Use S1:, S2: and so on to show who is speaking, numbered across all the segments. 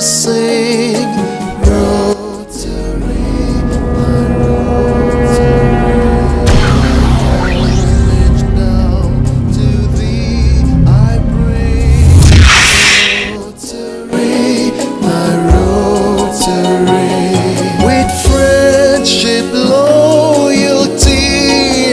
S1: sing. Rotary, my Rotary. Homage now to thee I bring. Rotary, my Rotary. With friendship, loyalty,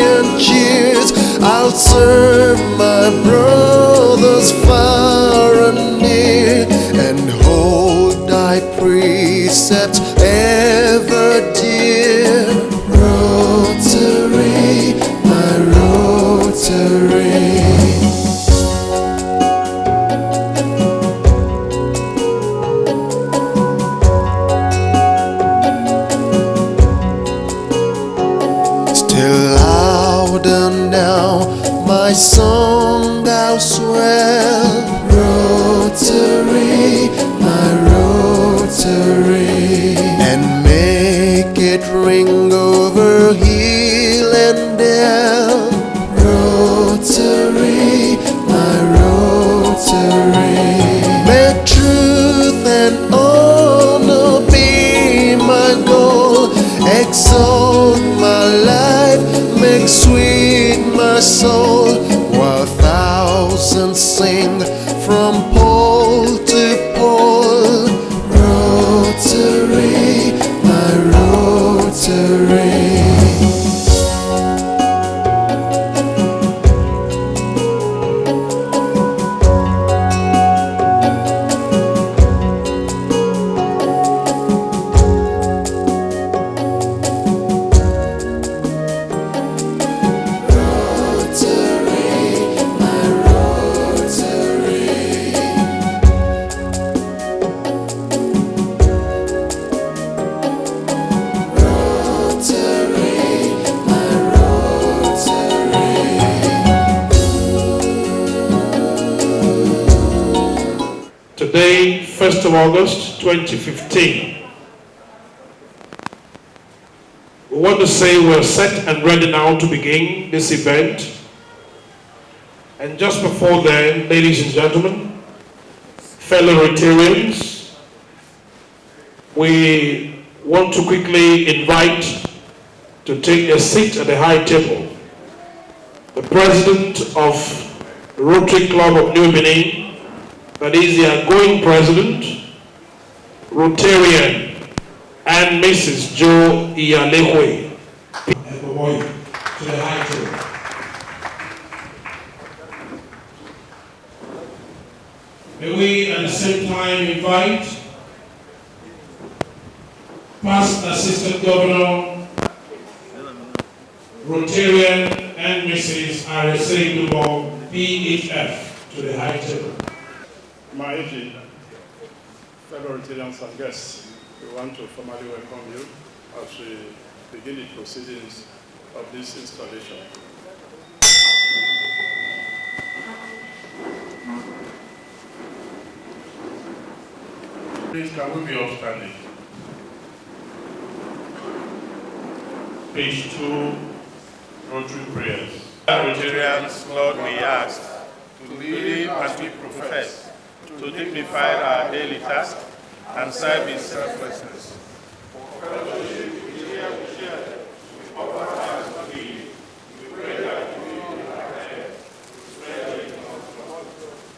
S1: and cheers, I'll serve my brothers far and near, and hold thy precepts ever dear. Rotary, my Rotary. Still louder now my song thou swell. Rotary, my Rotary. And make it ring over hill and dale. Rotary, my Rotary. May truth and honor be my goal. Exalt my life, make sweet my soul, while thousands sing from pole to pole. Rotary, my Rotary.
S2: Today, 1st of August 2015, we want to say we're set and ready now to begin this event. And just before then, ladies and gentlemen, fellow Rotarians, we want to quickly invite to take a seat at the high table the President of Rotary Club of New Benin, that is the outgoing President, Rotarian, and Mrs. Jo Iyalehwe. To the high table. May we at the same time invite Past Assistant Governor, Rotarian, and Mrs. RSA Dubo, PHF, to the high table.
S3: My AG, fellow Rotarians and guests, we want to formally welcome you as we begin the proceedings of this installation. Please, can we be upstanding? Page 2, Rotary prayers.
S4: Rotarians, Lord, we ask to live as we profess, to dignify our daily task and serve in selflessness.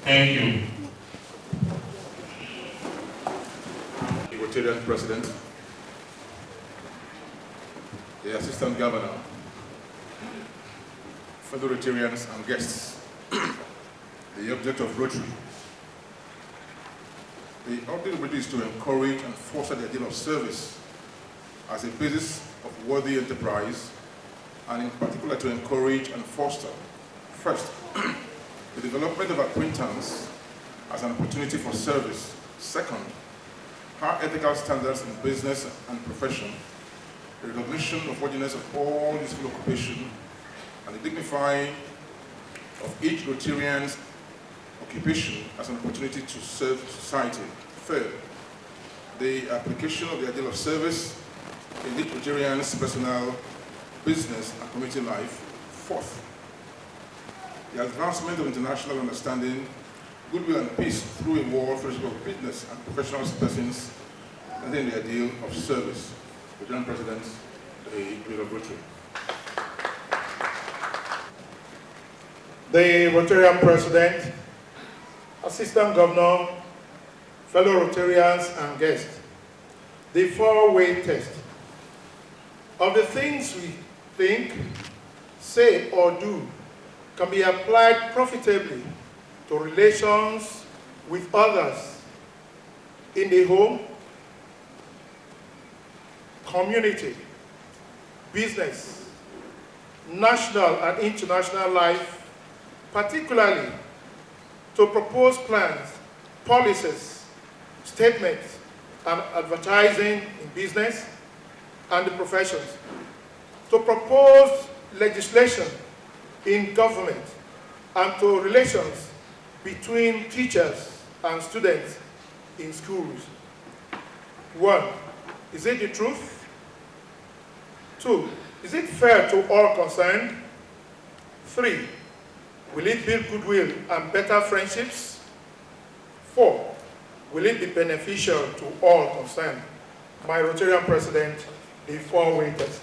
S2: Thank you.
S5: The Rotarian President, the Assistant Governor, fellow Rotarians and guests, the object of Rotary. The object of Rotary is to encourage and foster the ideal of service as a basis of worthy enterprise, and in particular to encourage and foster, first, the development of acquaintance as an opportunity for service. Second, high ethical standards in business and profession, the recognition of worthiness of all useful occupation, and the dignifying of each Rotarian's occupation as an opportunity to serve society. Third, the application of the ideal of service in each Rotarian's personal, business, and community life. Fourth, the advancement of international understanding goodwill and peace through a war friendship of business and professional persons within the ideal of service. The General President, the Edo Rotary.
S3: The Rotarian President, Assistant Governor, fellow Rotarians and guests, the four-way test. Of the things we think, say, or do can be applied profitably to relations with others in the home, community, business, national and international life, particularly to propose plans, policies, statements, and advertising in business and the professions, to propose legislation in government, and to relations between teachers and students in schools. 1, is it the truth? 2, is it fair to all concerned? 3, will it build goodwill and better friendships? 4, will it be beneficial to all concerned? My Rotarian President, the four-way test.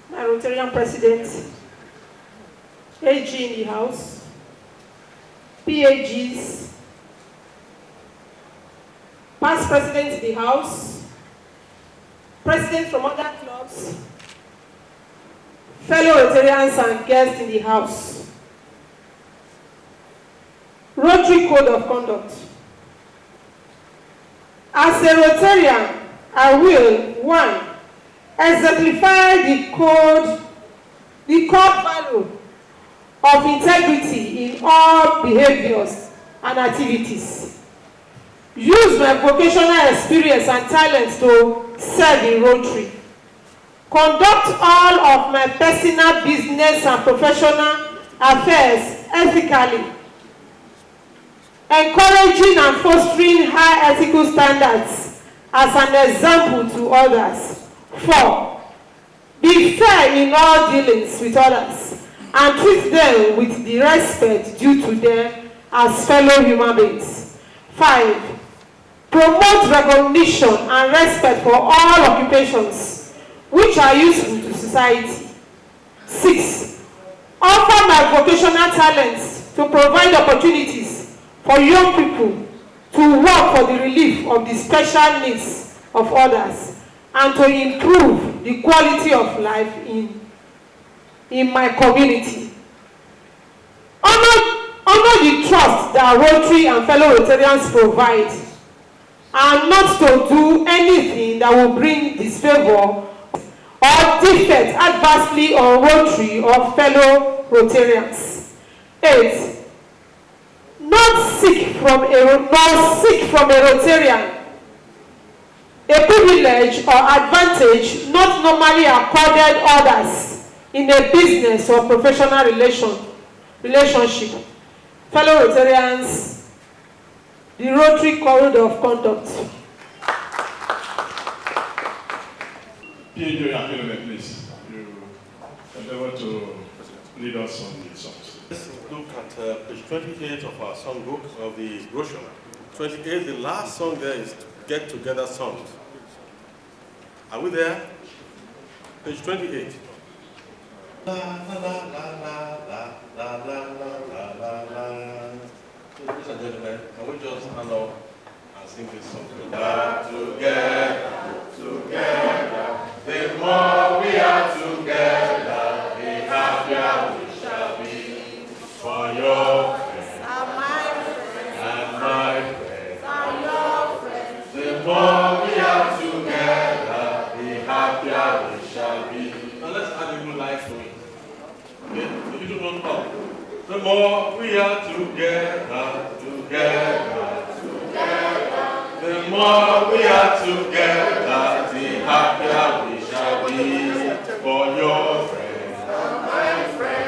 S6: My Rotarian President, AG in the House, PAGs, past President in the House, Presidents from other clubs, fellow Rotarians and guests in the House. Rotary Code of Conduct. As a Rotarian, I will, 1, exemplify the core value of integrity in all behaviors and activities. Use my vocational experience and talents to serve in Rotary. Conduct all of my personal business and professional affairs ethically, encouraging and fostering high ethical standards as an example to others. 4, be fair in all dealings with others and treat them with the respect due to them as fellow human beings. 5, promote recognition and respect for all occupations which are useful to society. 6, offer my vocational talents to provide opportunities for young people to work for the relief of the special needs of others and to improve the quality of life in my community. Honor the trust that Rotary and fellow Rotarians provide, and not to do anything that will bring disfavor or defect adversely on Rotary or fellow Rotarians. 8, not seek from a Rotarian a privilege or advantage not normally accorded others in a business or professional relationship. Fellow Rotarians, the Rotary Code of Conduct.
S2: Please, you endeavor to lead us on the songs.
S7: Let's look at page 28 of our songbook of the brochure. 28, the last song there is Get Together Songs. Are we there? Page 28. La la la la la la la la la la. Ladies and gentlemen, can we just stand up and sing this song? Together, together, the more we are together, the happier we shall be. For your friends and my friends are your friends. The more we are together, the happier we shall be. Now let's add a good life to it. Okay? If you don't come. The more we are together, together, together. The more we are together, the happier we shall be. For your friends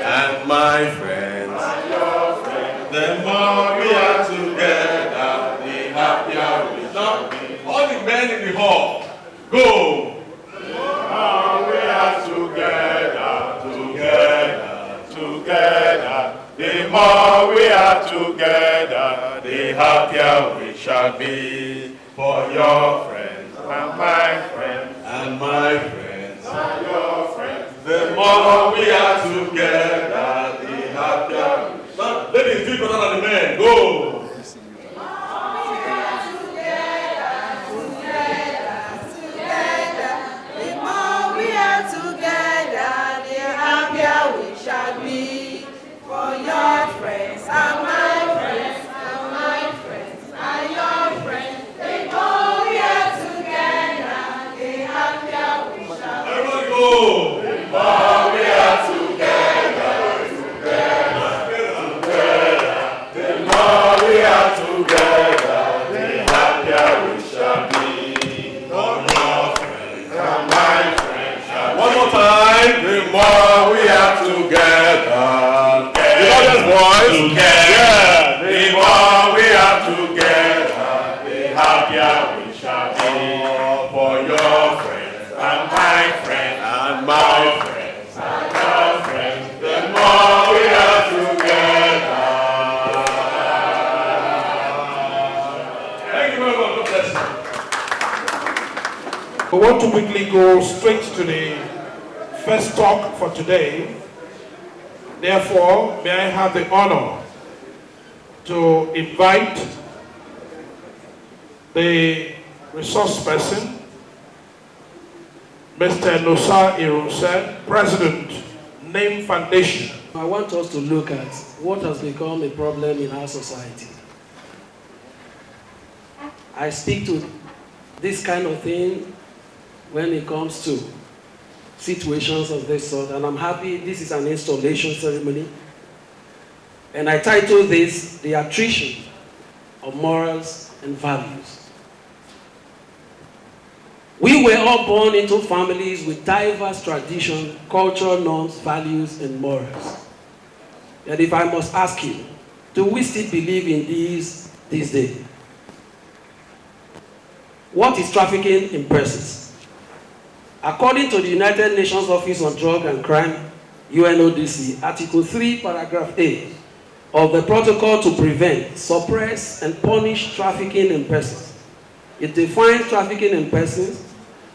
S7: and my friends are your friends. The more we are together, the happier we shall be. All the men in the hall, go. The more we are together, together, together.
S4: are together, the happier we shall be. For your friends and my friends and my friends and your friends, the more we are together, the happier we shall be. Ladies, do it better than the men. Go!
S2: I want to quickly go straight to the first talk for today. Therefore, may I have the honor to invite the resource person, Mr. Nosa Irunse, President, Name Foundation.
S8: I want us to look at what has become a problem in our society. I speak to this kind of thing when it comes to situations of this sort, and I'm happy this is an installation ceremony. And I title this, The Attrition of Morals and Values. We were all born into families with diverse traditions, cultural norms, values, and morals. And if I must ask you, do we still believe in these days? What is trafficking in persons? According to the United Nations Office on Drug and Crime, UNODC, Article 3, Paragraph 8 of the Protocol to Prevent, Suppress, and Punish Trafficking in Persons, it defines trafficking in persons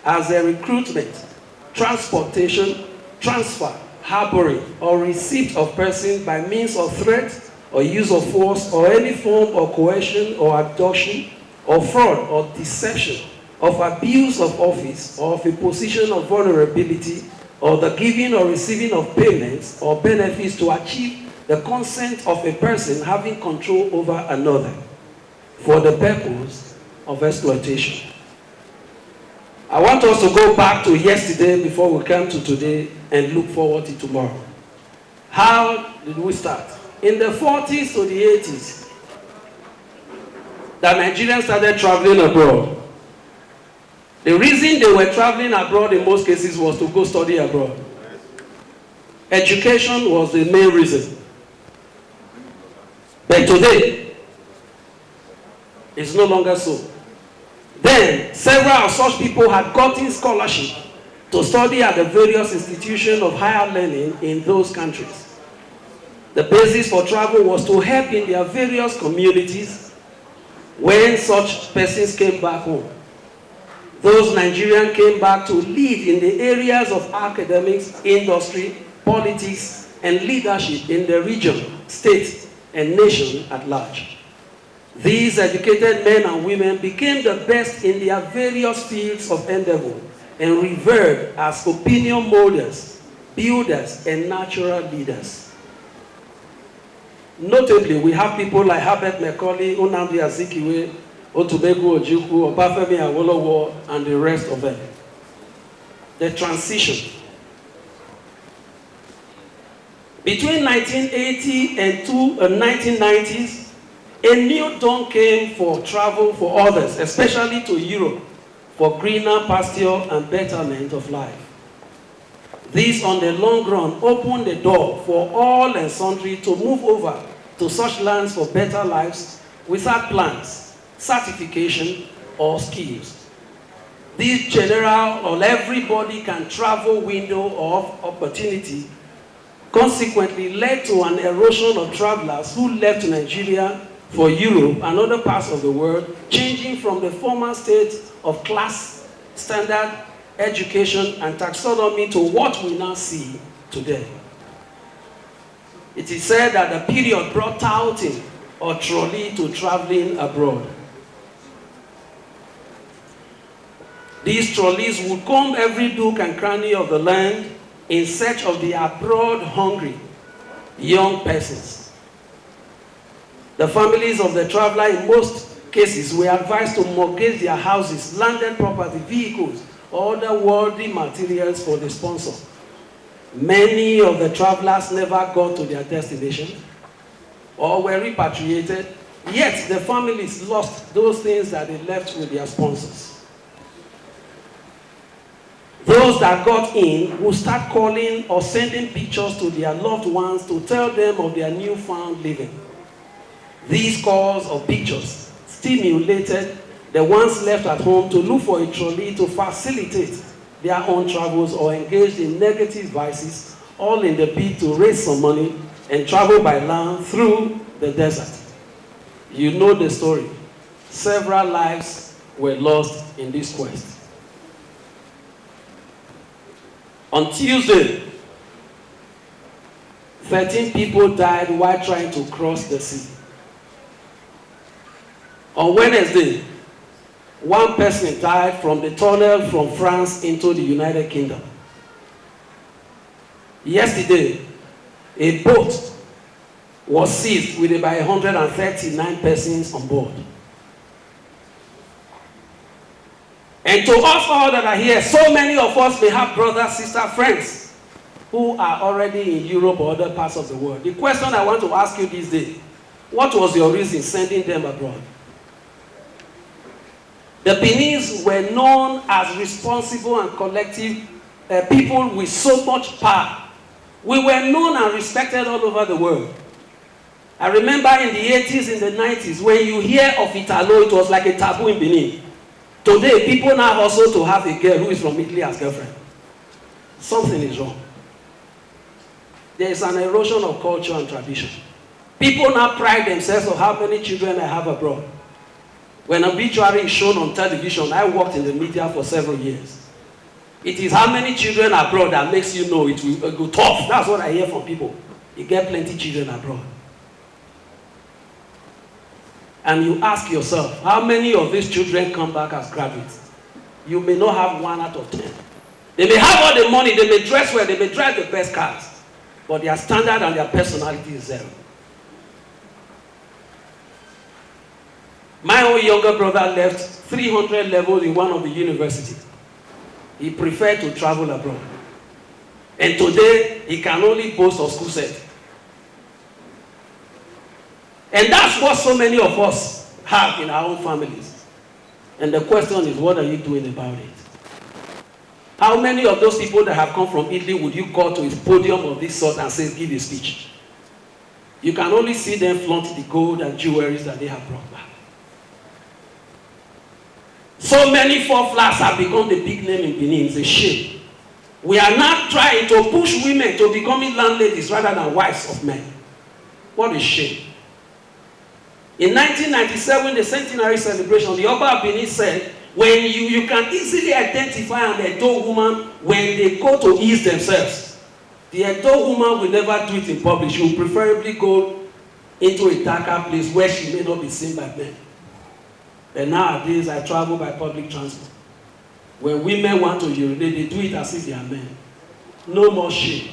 S8: as a recruitment, transportation, transfer, harboring, or receipt of persons by means of threat or use of force or any form of coercion or abduction or fraud or deception, of abuse of office or of a position of vulnerability, or the giving or receiving of payments or benefits to achieve the consent of a person having control over another for the purpose of exploitation. I want us to go back to yesterday before we come to today and look forward to tomorrow. How did we start? In the 40s to the 80s, the Nigerians started traveling abroad. The reason they were traveling abroad in most cases was to go study abroad. Education was the main reason. But today, it's no longer so. Then, several of such people had gotten scholarship to study at the various institutions of higher learning in those countries. The basis for travel was to help in their various communities when such persons came back home. Those Nigerians came back to lead in the areas of academics, industry, politics, and leadership in the region, state, and nation at large. These educated men and women became the best in their various fields of endeavor and revered as opinion molders, builders, and natural leaders. Notably, we have people like Herbert Macaulay, Nnamdi Azikiwe, Otumegu Ojukwu, Obafemi Awolowo, and the rest of them. The transition. Between 1980 and 1990s, a new dawn came for travel for others, especially to Europe, for greener pasture and betterment of life. This, on the long run, opened the door for all and sundry to move over to such lands for better lives without plans, certification, or skills. This general or everybody can travel window of opportunity consequently led to an erosion of travelers who left Nigeria for Europe and other parts of the world, changing from the former state of class, standard, education, and taxonomy to what we now see today. It is said that the period brought touting or trolley to traveling abroad. These trolleys would comb every nook and cranny of the land in search of the abroad-hungry young persons. The families of the traveler in most cases were advised to mortgage their houses, landed property, vehicles, or other worldly materials for the sponsor. Many of the travelers never got to their destination or were repatriated, yet the families lost those things that they left with their sponsors. Those that got in would start calling or sending pictures to their loved ones to tell them of their newfound living. These calls or pictures stimulated the ones left at home to look for a trolley to facilitate their own travels or engage in negative vices, all in the bid to raise some money and travel by land through the desert. You know the story. Several lives were lost in this quest. On Tuesday, 13 people died while trying to cross the sea. On Wednesday, one person died from the tunnel from France into the United Kingdom. Yesterday, a boat was seized with about 139 persons on board. And to us all that are here, so many of us may have brothers, sisters, friends who are already in Europe or other parts of the world. The question I want to ask you this day, what was your reason sending them abroad? The Beninese were known as responsible and collective people with so much power. We were known and respected all over the world. I remember in the 80s, in the 90s, when you hear of Italo, it was like a taboo in Benin. Today, people now also to have a girl who is from Italy as girlfriend. Something is wrong. There is an erosion of culture and tradition. People now pride themselves on how many children I have abroad. When obituary is shown on television, I worked in the media for several years. It is how many children abroad that makes you know it will go tough. That's what I hear from people. You get plenty children abroad. And you ask yourself, how many of these children come back as graduates? You may not have 1 out of 10. They may have all the money, they may dress well, they may drive the best cars, but their standard and their personality is zero. My own younger brother left 300 levels in one of the universities. He preferred to travel abroad. And today, he can only boast of school set. And that's what so many of us have in our own families. And the question is, what are you doing about it? How many of those people that have come from Italy would you call to a podium of this sort and say, give a speech? You can only see them flaunt the gold and jewelry that they have brought back. So many fourflats have become the big name in Benin. It's a shame. We are now trying to push women to becoming landladies rather than wives of men. What a shame. In 1997, the centenary celebration, the Oba of Benin said, when you can easily identify an Edo woman when they go to ease themselves. The Edo woman will never do it in public. She will preferably go into a darker place where she may not be seen by men. And nowadays, I travel by public transport. When women want to urinate, they do it as if they are men. No more shame.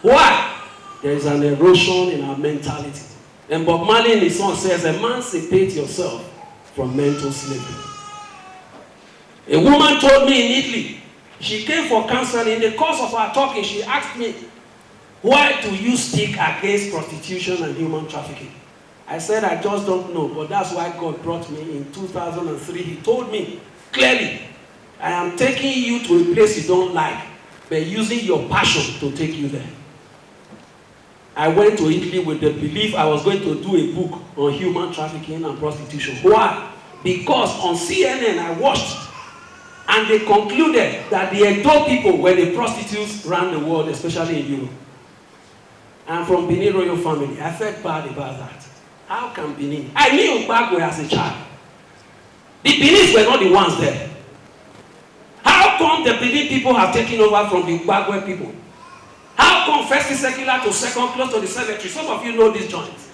S8: Why? There is an erosion in our mentality. And Bob Marley in his song says, emancipate yourself from mental slavery. A woman told me in Italy, she came for counseling. In the course of our talking, she asked me, why do you speak against prostitution and human trafficking? I said, I just don't know, but that's why God brought me in 2003. He told me clearly, I am taking you to a place you don't like, but using your passion to take you there. I went to Italy with the belief I was going to do a book on human trafficking and prostitution. Why? Because on CNN I watched, and they concluded that the Edo people were the prostitutes around the world, especially in Europe. I'm from Benin royal family. I felt bad about that. How can Benin? I knew Gbagwe as a child. The Benis were not the ones there. How come the Benin people have taken over from the Gbagwe people? How come first is secular to second close to the cemetery? Some of you know these joints.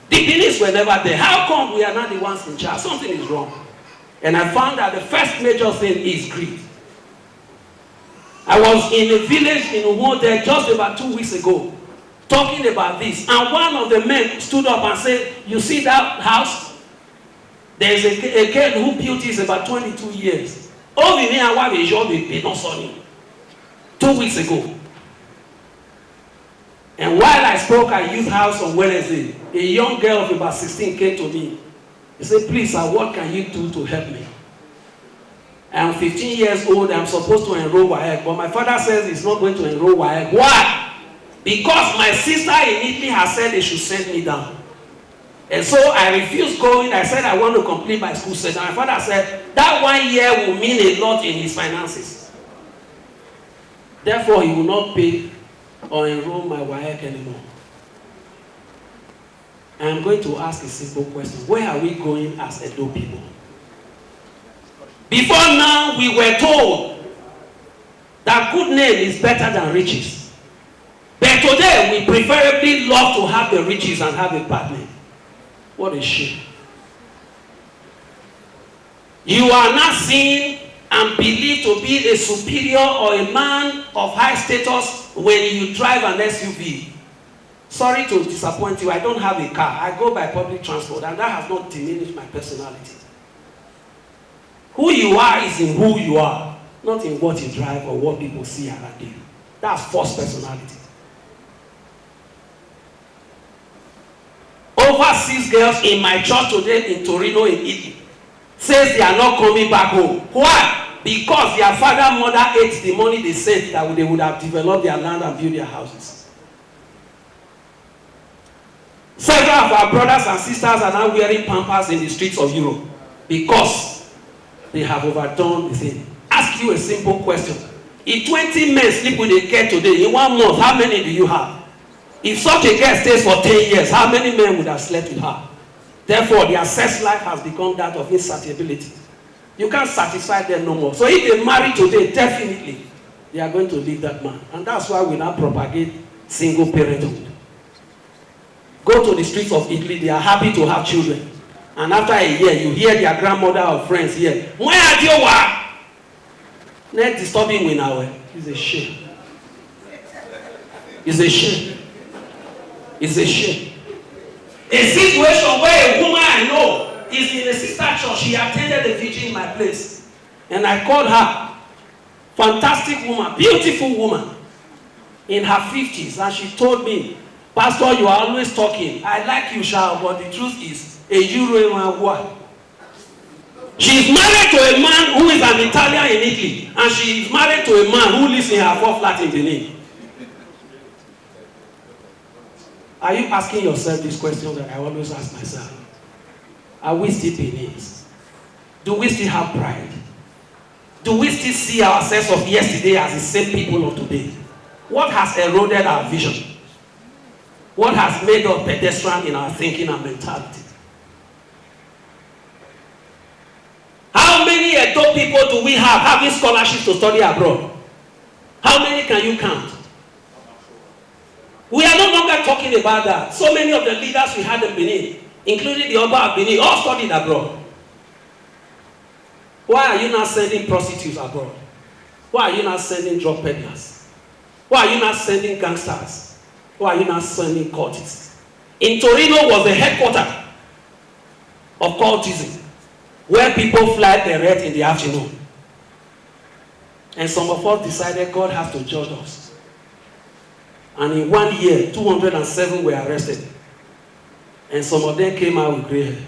S8: The Benis were never there. How come we are not the ones in charge? Something is wrong. And I found that the first major thing is greed. I was in a village in Uwo there just about 2 weeks ago, talking about this. And one of the men stood up and said, you see that house? There is a girl who built it about 22 years. 2 weeks ago. And while I spoke at Youth House on Wednesday, a young girl of about 16 came to me. He said, please, sir, what can you do to help me? I'm 15 years old, I'm supposed to enroll WAEC, but my father says he's not going to enroll WAEC. Why? Because my sister in Italy has said they should send me down. And so I refused going. I said I want to complete my school set. And my father said that 1 year will mean a lot in his finances. Therefore, he will not pay or enroll my WAEC anymore. I am going to ask a simple question. Where are we going as Edo people? Before now, we were told that good name is better than riches. But today, we preferably love to have the riches and have a bad name. What a shame. You are not seen and believed to be a superior or a man of high status when you drive an SUV. Sorry to disappoint you, I don't have a car. I go by public transport, and that has not diminished my personality. Who you are is in who you are, not in what you drive or what people see around you. That's false personality. Over 6 girls in my church today in Torino, in Italy, says they are not coming back home. Why? Because their father, mother ate the money they sent that they would have developed their land and built their houses. Several of our brothers and sisters are now wearing pampers in the streets of Europe because they have overdone the thing. Ask you a simple question. If 20 men sleep with a girl today, in 1 month, how many do you have? If such a girl stays for 10 years, how many men would have slept with her? Therefore, their sex life has become that of insatiability. You can't satisfy them no more. So if they marry today, definitely, they are going to leave that man. And that's why we now propagate single parenthood. Go to the streets of Italy, they are happy to have children. And after a year, you hear their grandmother or friends here. Where are you? Not disturbing me now. It's a shame. It's a shame. It's a shame. A situation where a woman I know is in a sister church. She attended the vigil in my place. And I called her. Fantastic woman, beautiful woman. In her 50s. And she told me, Pastor, you are always talking. I like you, Shao, but the truth is, a Euro man what? She is married to a man who is an Italian in Italy, and she is married to a man who lives in her 4 flat in Benin. Are you asking yourself this question that I always ask myself? Are we still Beninese? Do we still have pride? Do we still see ourselves of yesterday as the same people of today? What has eroded our vision? What has made us pedestrian in our thinking and mentality? How many Edo people do we have having scholarships to study abroad? How many can you count? We are no longer talking about that. So many of the leaders we had in Benin, including the Oba of Benin, all studied abroad. Why are you not sending prostitutes abroad? Why are you not sending drug peddlers? Why are you not sending gangsters? Why are you not sending cultists? In Torino was the headquarters of cultism, where people fly parade in the afternoon. And some of us decided God has to judge us. And in 1 year, 207 were arrested. And some of them came out with gray hair.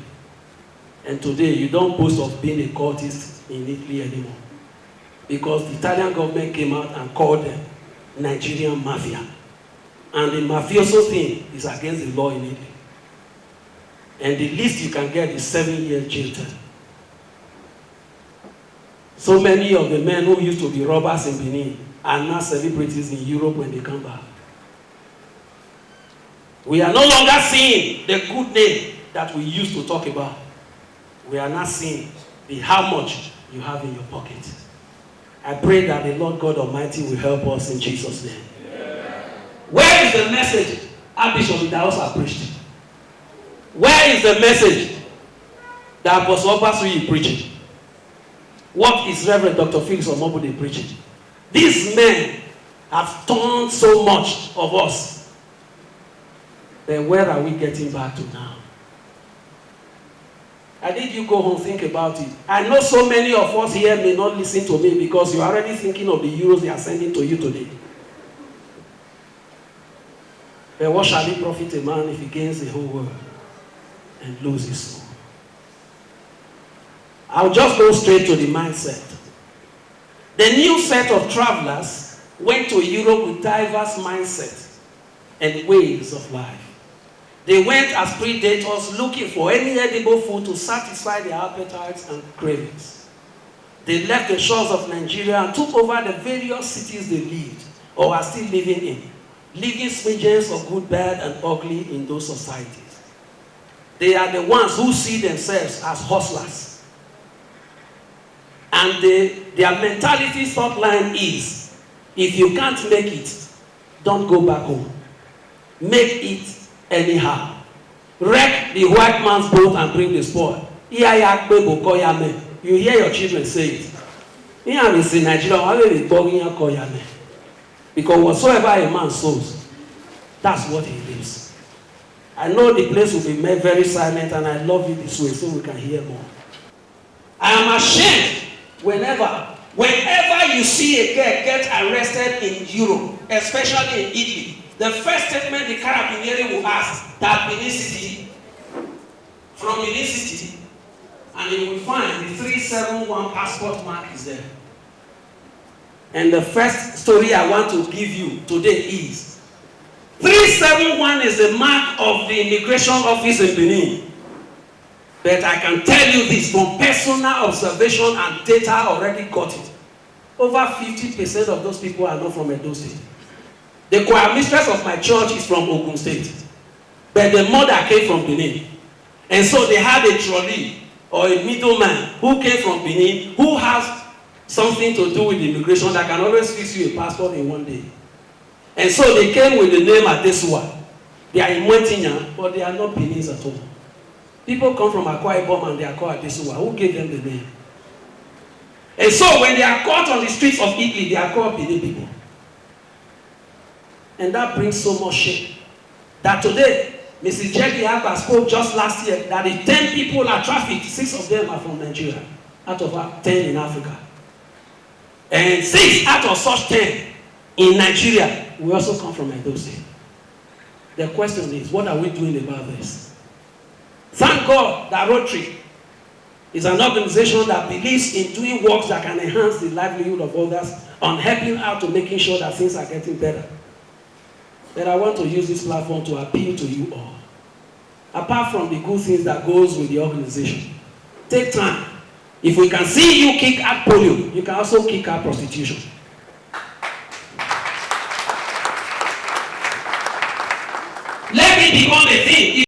S8: And today, you don't boast of being a cultist in Italy anymore. Because the Italian government came out and called them Nigerian mafia. And the mafioso thing is against the law in Italy. And the least you can get is 7 years jail term. So many of the men who used to be robbers in Benin are now celebrities in Europe when they come back. We are no longer seeing the good name that we used to talk about. We are not seeing how much you have in your pocket. I pray that the Lord God Almighty will help us in Jesus' name. Yeah. Where is the message Archbishop Idahosa preached? Where is the message that Apostle Obasuyi preaching? What is Reverend Dr. Felix Omobode preaching? These men have turned so much of us. Then where are we getting back to now? I need you go home, think about it. I know so many of us here may not listen to me because you're already thinking of the euros they are sending to you today. But what shall it profit a man if he gains the whole world and loses his soul? I'll just go straight to the mindset. The new set of travelers went to Europe with diverse mindsets and ways of life. They went as predators looking for any edible food to satisfy their appetites and cravings. They left the shores of Nigeria and took over the various cities they lived or are still living in, leaving smidgens of good, bad, and ugly in those societies. They are the ones who see themselves as hustlers. And their mentality thought line is, if you can't make it, don't go back home. Make it anyhow. Wreck the white man's boat and bring the spoil. You hear your children say it. In Nigeria, because whatsoever a man sows, that's what he lives. I know the place will be made very silent, and I love it this way so we can hear more. I am ashamed whenever you see a girl get arrested in Europe, especially in Italy. The first statement the carabinieri will ask, that Benin City, from Benin City, and you will find the 371 passport mark is there. And the first story I want to give you today is, 371 is the mark of the immigration office in Benin. But I can tell you this from personal observation and data already got it. Over 50% of those people are not from Edo State. The choir mistress of my church is from Ogun State. But the mother came from Benin. And so they had a trolley or a middleman who came from Benin who has something to do with immigration that can always fix you a passport in one day. And so they came with the name Adesua. They are in Mwetinya, but they are not Benin's at all. People come from Akwa Ibom and they are called Adesua. Who gave them the name? And so when they are caught on the streets of Italy, they are called Benin people. And that brings so much shame. That today, Mrs. Jackie Agba spoke just last year that if 10 people are trafficked, 6 of them are from Nigeria, out of 10 in Africa. And 6 out of such 10 in Nigeria, we also come from Edo State. The question is, what are we doing about this? Thank God that Rotary is an organization that believes in doing works that can enhance the livelihood of others, on helping out to making sure that things are getting better. But I want to use this platform to appeal to you all. Apart from the good things that goes with the organization, take time. If we can see you kick out polio, you can also kick out prostitution. Let it become a thing.